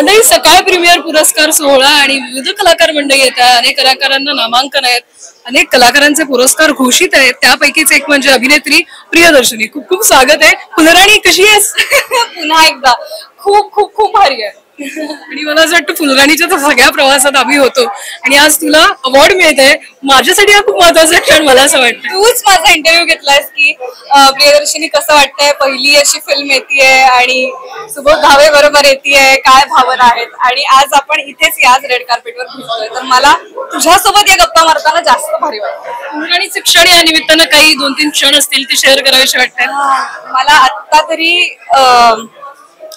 मंडळी सकाळ प्रीमियर पुरस्कार सोहळा आणि विविध कलाकार मंडळी येत आहे. अनेक कलाकारांना नामांकन आहेत, अनेक कलाकारांचे पुरस्कार घोषित आहेत. त्यापैकीच एक म्हणजे अभिनेत्री प्रियदर्शनी. खूप खूप स्वागत आहे. फुलराणी कशी आहेस? पुन्हा एकदा खूप खूप खूप भारी आहे. आणि मला असं वाटतं फुलराणीच्या तर सगळ्या प्रवासात आम्ही होतो आणि आज तुला अवॉर्ड मिळतंय. माझ्यासाठी हा खूप महत्वाचा क्षण मला असं वाटतं. तूच माझा इंटरव्ह्यू घेतलायस की प्रियदर्शनी कसं वाटतंय, पहिली अशी फिल्म येतीये आणि सुबोध भावे बरोबर येतीये, काय भावना आहेत. आणि आज आपण इथेच याच रेड कार्पेटवर भेटतोय, तर मला तुझ्यासोबत या गप्पा मारताना जास्त भारी वाटतं. फुलराणीचे क्षण या निमित्तानं काही 2-3 क्षण असतील ते शेअर करावेसे वाटतात. मला आत्ता तरी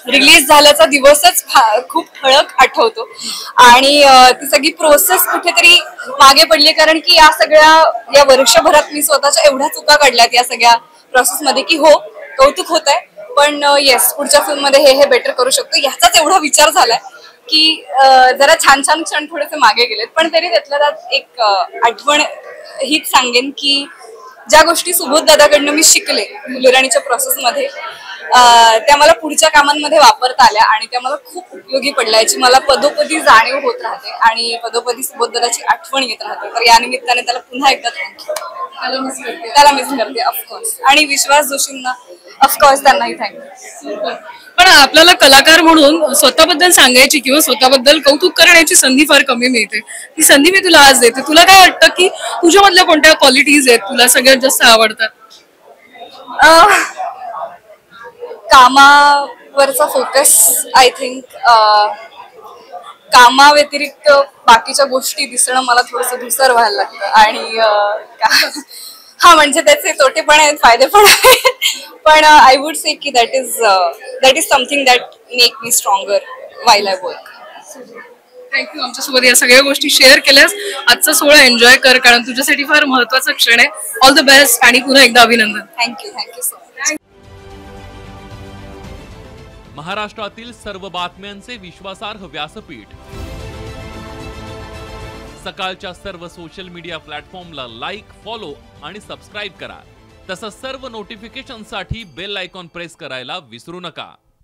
रिलीज झाल्याचा दिवसच खूप ठळक आठवतो आणि ती सगळी प्रोसेस कुठेतरी मागे पडली, कारण की या वर्षभरात मी स्वतःच्या एवढ्या चुका काढल्यात या सगळ्या प्रोसेसमध्ये की हो कौतुक होत आहे, पण येस पुढच्या फिल्ममध्ये हे बेटर करू शकतो याचाच एवढा विचार झालाय की जरा छान छान क्षण थोडेसे मागे गेलेत. पण तरी त्यातल्या त्यात एक आठवण हीच सांगेन की ज्या गोष्टी सुबोध दादाकडनं मी शिकले फुलराणीच्या प्रोसेसमध्ये त्या मला पुढच्या कामांमध्ये वापरता आल्या आणि त्या मला खूप उपयोगी पडल्या, याची मला पदोपदी जाणीव होत राहते आणि पदोपदी सुबोध दादाची आठवण येत राहते. तर या निमित्ताने त्याला पुन्हा एकदा थँक्यू. त्याला मिस करते ऑफकोर्स, आणि विश्वास जोशींना ऑफकोर्स त्यांनाही थँक्यू. पण आपल्याला कलाकार म्हणून स्वतःबद्दल सांगायची किंवा स्वतःबद्दल कौतुक करण्याची संधी फार कमी मिळते. ती संधी मी तुला आज देते. तुला काय वाटतं की तुझ्यामधल्या कोणत्या क्वालिटीज आहेत तुला सगळ्यात जास्त आवडतात? कामावरचा फोकस, आय थिंक कामा व्यतिरिक्त बाकीच्या गोष्टी दिसणं मला थोडंसं धुसर व्हायला लागतं आणि हा म्हणजे त्याचे तोटे पण आहेत, फायदे पण आहेत, पण आय वुड से की that is something that make me stronger while I work. Thank you आमच्यासोबत या सगळ्या गोष्टी शेअर केल्यास. आजचा सोहळा एन्जॉय कर, कारण तुझ्यासाठी फार महत्वाचा क्षण आहे. ऑल द बेस्ट आणि पुन्हा एकदा अभिनंदन. Thank you so much. महाराष्ट्रातील सर्व बातम्यांचे विश्वासार्ह व्यासपीठ. सकाळच्या सर्व सोशल मीडिया प्लॅटफॉर्मला लाईक, फॉलो आणि सबस्क्राईब करा. तसंच सर्व नोटिफिकेशनसाठी बेल आयकॉन प्रेस करायला विसरू नका.